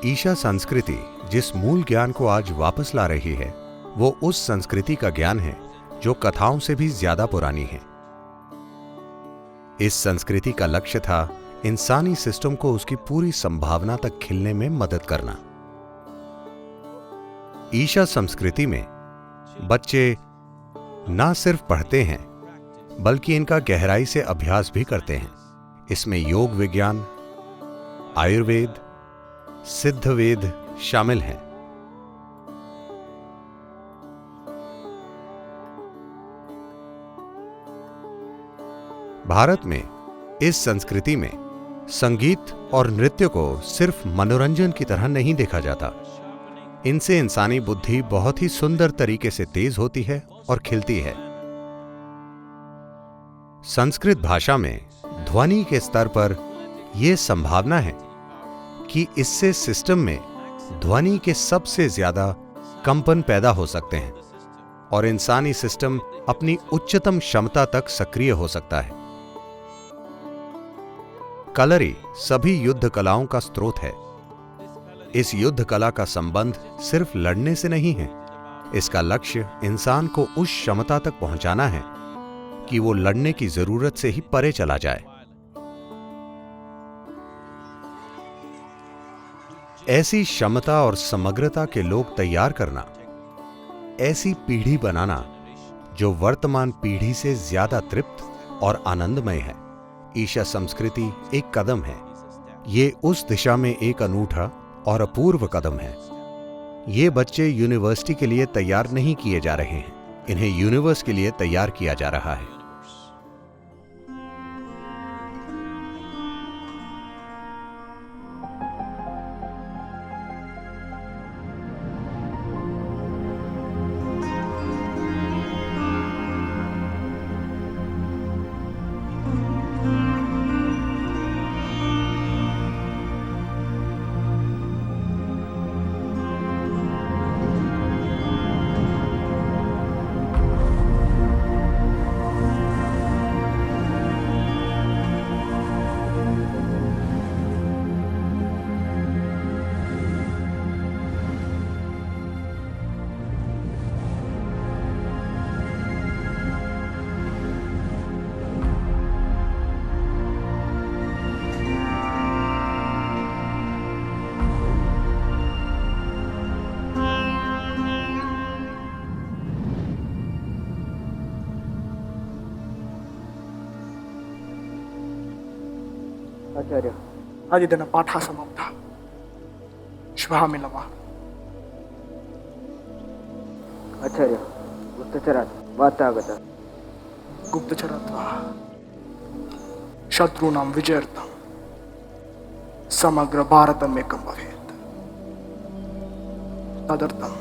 ईशा संस्कृति जिस मूल ज्ञान को आज वापस ला रही है, वो उस संस्कृति का ज्ञान है जो कथाओं से भी ज्यादा पुरानी है। इस संस्कृति का लक्ष्य था इंसानी सिस्टम को उसकी पूरी संभावना तक खिलने में मदद करना। ईशा संस्कृति में बच्चे ना सिर्फ पढ़ते हैं बल्कि इनका गहराई से अभ्यास भी करते हैं। इसमें योग विज्ञान, आयुर्वेद, सिद्ध वेद शामिल हैं। भारत में इस संस्कृति में संगीत और नृत्य को सिर्फ मनोरंजन की तरह नहीं देखा जाता। इनसे इंसानी बुद्धि बहुत ही सुंदर तरीके से तेज होती है और खिलती है। संस्कृत भाषा में ध्वनि के स्तर पर यह संभावना है कि इससे सिस्टम में ध्वनि के सबसे ज्यादा कंपन पैदा हो सकते हैं और इंसानी सिस्टम अपनी उच्चतम क्षमता तक सक्रिय हो सकता है। कलरी सभी युद्ध कलाओं का स्रोत है। इस युद्ध कला का संबंध सिर्फ लड़ने से नहीं है। इसका लक्ष्य इंसान को उस क्षमता तक पहुंचाना है कि वो लड़ने की जरूरत से ही परे चला जाए। ऐसी क्षमता और समग्रता के लोग तैयार करना, ऐसी पीढ़ी बनाना जो वर्तमान पीढ़ी से ज्यादा तृप्त और आनंदमय है। ईशा संस्कृति एक कदम है। ये उस दिशा में एक अनूठा और अपूर्व कदम है। ये बच्चे यूनिवर्सिटी के लिए तैयार नहीं किए जा रहे हैं, इन्हें यूनिवर्स के लिए तैयार किया जा रहा है। आचार्य, आदिदन पाठ समाप्त। श्वः मिलामः। आचार्य, गुप्तचरात् वार्तागता। गुप्तचरात् वा शत्रूणां विजयार्थं समग्र भारतम् एकं भवेत्। तदर्थम्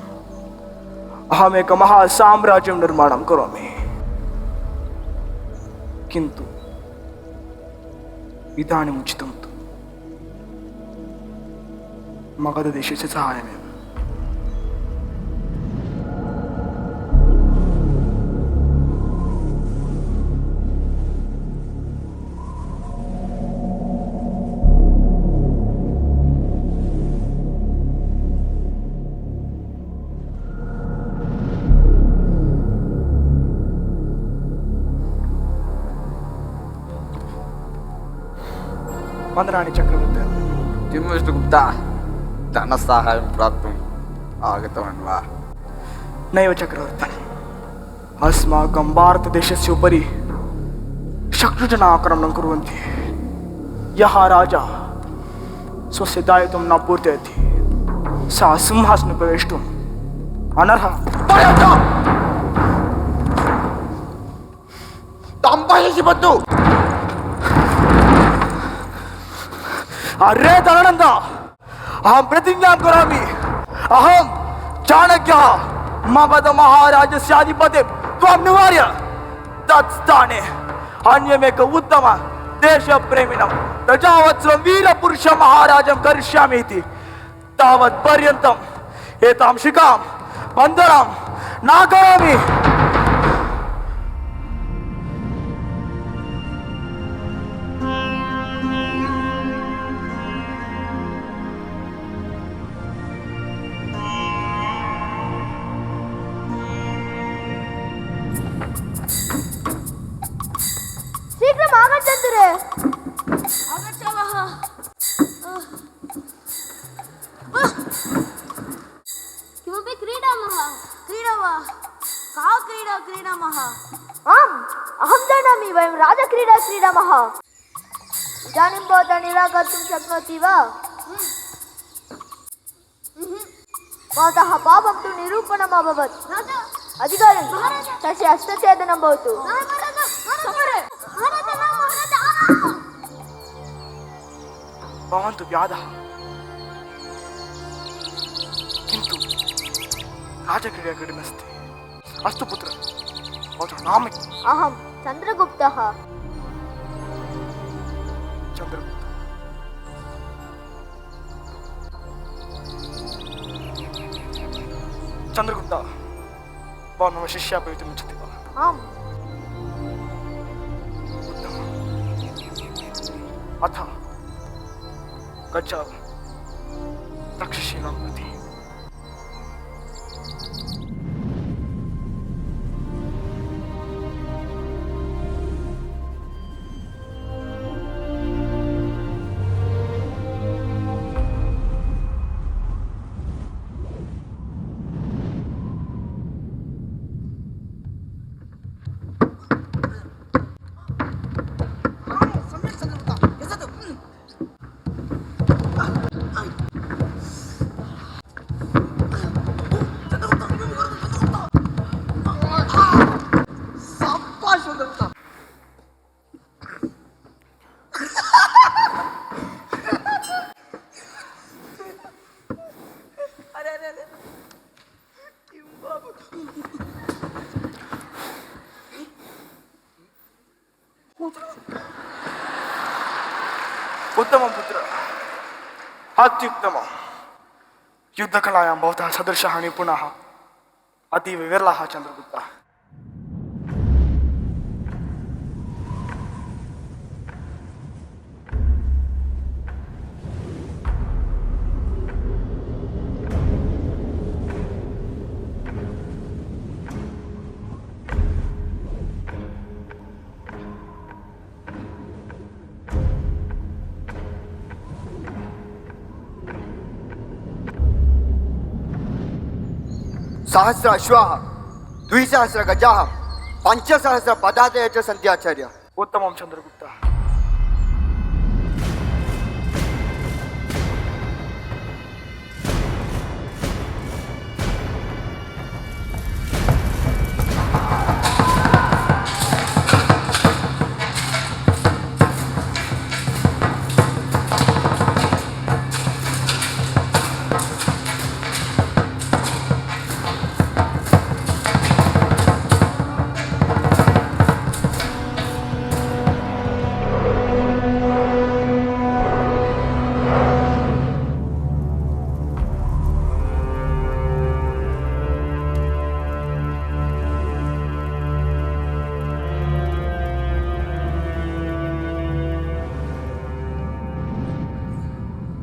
अहमेकं महासाम्राज्यं निर्माणं करोमि। किन्तु इदानीम् उचितं तु मगधदेशस्य सहायमेव। वन्दनानि चक्रवर्ते। किं विष्णुगुप्ता, धनसाहाय्यं प्राप्तुम् आगतवान् वा? नैव चक्रवर्ते, अस्माकं भारतदेशस्य उपरि शत्रुजनाः आक्रमणं कुर्वन्ति। यः राजा स्वस्य दायित्वं न पूरयति सः सिंहासने प्रवेष्टुम् अनर्हः। अरे धनानन्द, अहं प्रतिज्ञां करोमि। अहं चाणक्यः मगध महाराजस्य अधिपतिं त्वं निवार्य तत्स्थाने अन्यमेक उत्तम देशप्रेमिणं प्रजावत्सलं वीरपुरुष महाराजं करिष्यामि इति। तावत् पर्यन्तम् एतां शिखां बन्धनं न करोमि। नमः। इदानीं भवता निराकर्तुं शक्नोति वा? भवतः पापं तु निरूपणम् अभवत्। अधिकारी, तस्य हस्तच्छेदनं भवतु। भवान् तु व्याधः, किन्तु राजक्रीडा कठिनस्ति। अस्तु पुत्र, भवतः नाम? अहं चन्द्रगुप्तः। चन्द्रगुप्त। चन्द्रगुप्त, भवान् मम शिष्यः भवितुम् इच्छति वा? आम्। अथ गच्छ तक्षशिलां प्रति। उत्तमं पुत्र, अत्युत्तमं। युद्धकलायां भवतः सदृशः निपुणः अतीव विरलः चन्द्रगुप्तः। सहस्र अश्वाः, 200 गजाः, 500 पदातयः च सन्ति आचार्य। उत्तमं चन्द्रगुप्तः।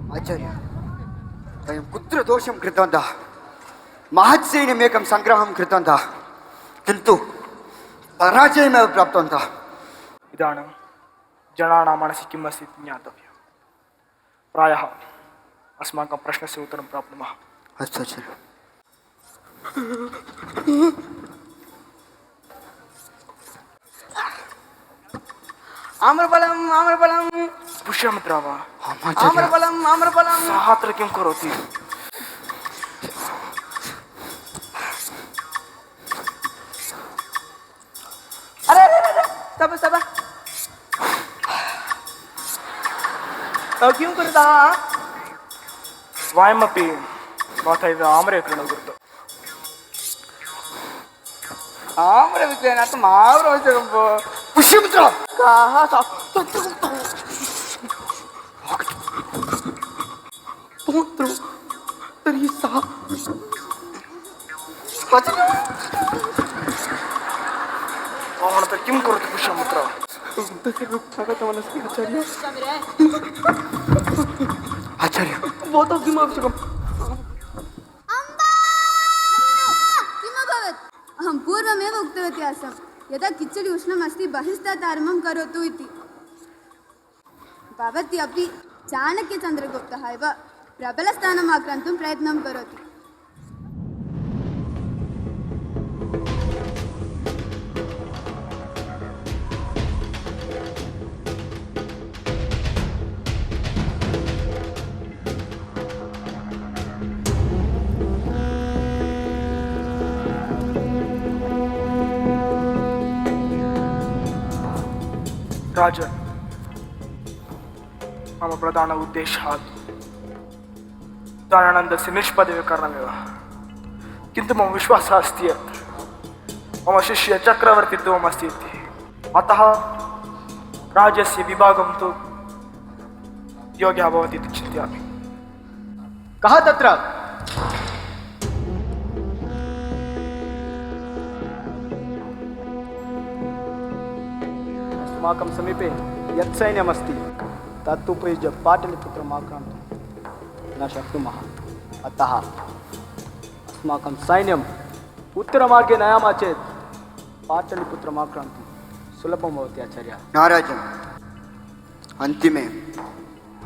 आचार्य, वयं कुत्र दोषं कृतवन्तः? महत्सैन्यमेकं सङ्ग्रहं कृतवन्तः, किन्तु पराजयमेव प्राप्तवन्तः। इदानीं जनानां मनसि किम् अस्ति इति ज्ञातव्यं। प्रायः अस्माकं प्रश्नस्य उत्तरं प्राप्नुमः। अस्तु आचार्य। आम्रफलम् आम्रफलम् पुष्यमित्र वा? आम्रफलम् आम्रफलम्। सः अत्र किं करोति? अरे अरे अरे stop stop। किं कुरुतः? वयमपि भवतैव आम्रविक्रयणं कृतं। आम्रविक्रयणार्थम् आम्रवचनं भो। पुष्यमित्र! काः पुत्र, तर्हि सः भवान् अत्र किं करोति पुष्यमित्र? आगतवानस्ति आचार्य। आचार्य, भवतः किम् आवश्यकम्? किमभवत्? अहं पूर्वमेव उक्तवती आसम् यदा किच्चडि उष्णमस्ति बहिस्तात् आरम्भं करोतु इति। भवती अपि चाणक्यचन्द्रगुप्तः एव प्रबलस्थानम् आक्रान्तुं प्रयत्नं करोति। राजन्, मम प्रधान उद्देशः दानानन्दस्य निष्पदवीकरणमेव। किन्तु मम विश्वासः अस्ति यत् मम शिष्य चक्रवर्तित्वम् अस्ति इति। अतः राज्यस्य विभागं तु योग्यः भवति इति चिन्तयामि। कः तत्र? अस्माकं समीपे यत् सैन्यमस्ति तत् उपयुज्य पाटलिपुत्रम् आक्रान्तुं न शक्नुमः। अतः अस्माकं सैन्यम् उत्तरमार्गे नयामः चेत् पाटलिपुत्रम् आक्रान्तुं सुलभं भवति आचार्य। नाराजन्, अन्तिमे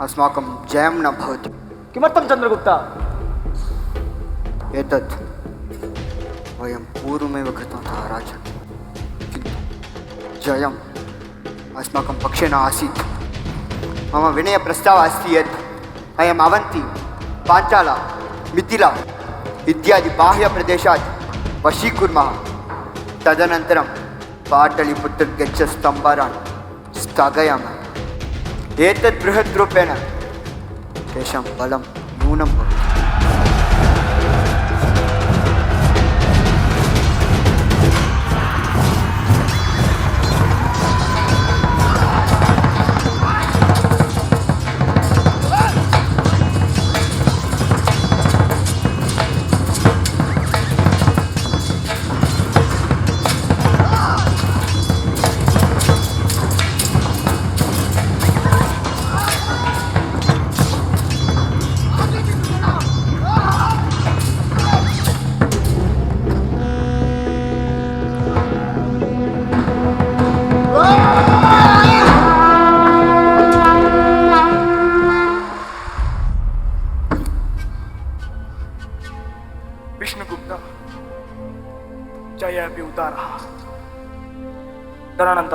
अस्माकं जयं न भवति। किमर्थं चन्द्रगुप्त? एतत् वयं पूर्वमेव कृतवन्तः राजन्, किन्तु जयम् अस्माकं पक्षे न आसीत्। मम विनयप्रस्तावः अस्ति यत् अयम् अवन्ति, पाञ्चाला, मिथिला इत्यादि बाह्यप्रदेशात् वशीकुर्मः। तदनन्तरं पाटलिपुत्रगच्छस्तम्भारान् स्थगयामः। एतत् बृहद्रूपेण तेषां बलं न्यूनं भवति। विष्णुगुप्त जय अपि उदारः। दरानन्द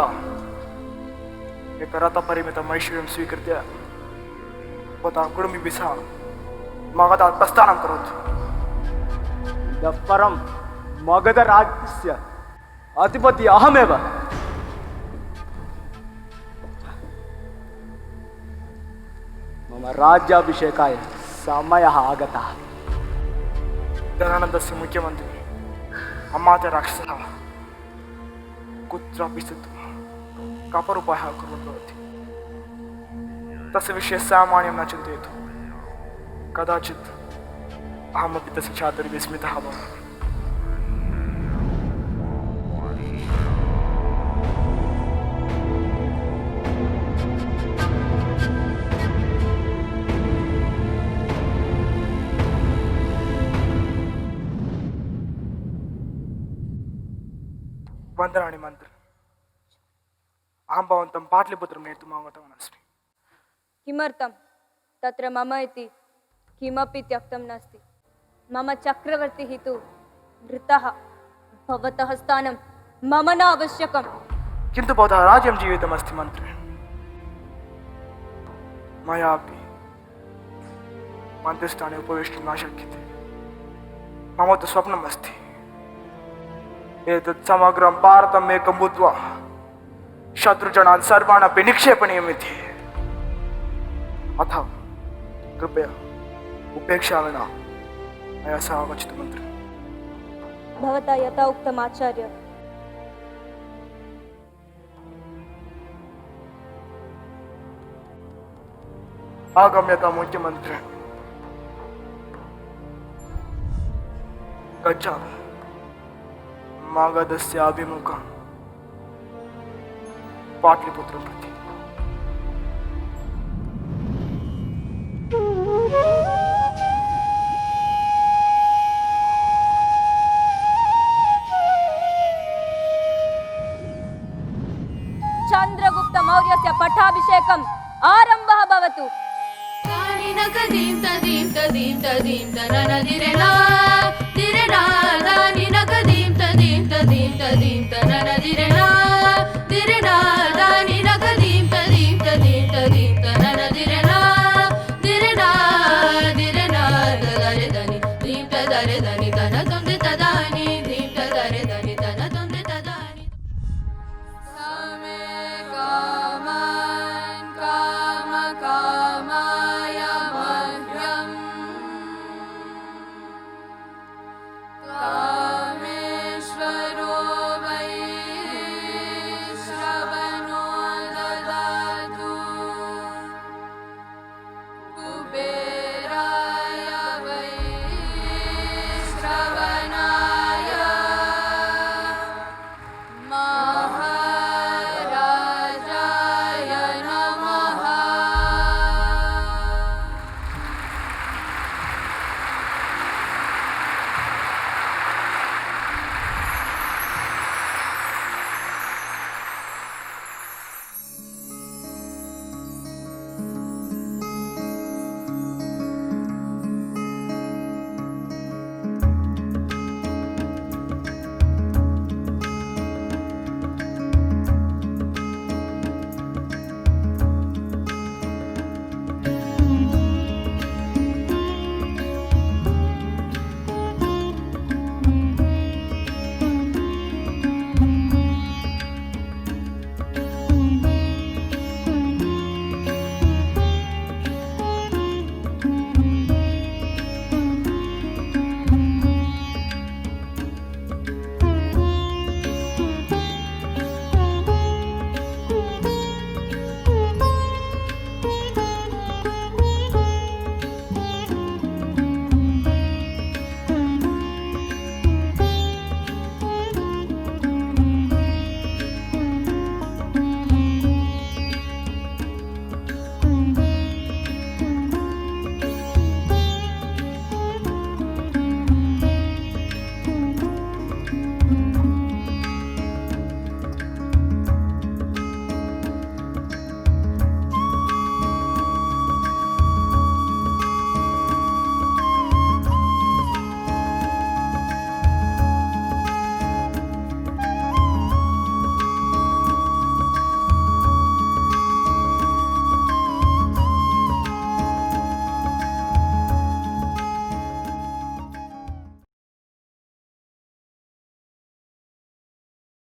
एकरथपरिमितम् ऐश्वर्यं स्वीकृत्य भवतः कुटुम्बिभिः सह मगधात् प्रस्थानं करोतु। इतः परं मगधराज्यस्य अधिपति अहमेव। मम राज्याभिषेकाय समयः आगतः। दरानन्दस्य मुख्यमन्त्री अमात्यराक्षसः कुत्रापि स्थित्वा कपरूपायः कुर्वन् भवति। तस्य विषये सामान्यं न चिन्तयतु। कदाचित् अहमपि तस्य चातुर्ये विस्मितः भवामि। वन्दनानि मन्त्री। अहं भवन्तं पाटलिपुत्रं नेतुम् आगतवान् अस्मि। किमर्थं? तत्र मम इति किमपि त्यक्तं नास्ति। मम चक्रवर्तिः तु मृतः। भवतः स्थानं मम न आवश्यकं। किन्तु भवतः राज्यं जीवितमस्ति मन्त्री। मयापि मन्त्रिस्थाने उपवेष्टुं न शक्यते। मम तु स्वप्नमस्ति एतत् समग्रं भारतम् एकं भूत्वा शत्रुजनान् सर्वान् अपि निक्षेपणीयमिति। अतः कृपया उपेक्षा विना मया सह आगच्छतु मन्त्री। भवता यथा उक्तम् आचार्य। आगम्यतां मुख्यमन्त्री। गच्छामि मगधस्य अभिमुखं पाटलिपुत्रं प्रति। चन्द्रगुप्त मौर्यस्य पट्टाभिषेकम् आरम्भः भवतु। कदीं तदीं तदीं तदीं तननदिरेना दिरेना दानि न कदीं तदीं तदीं तदीं तननदिरेना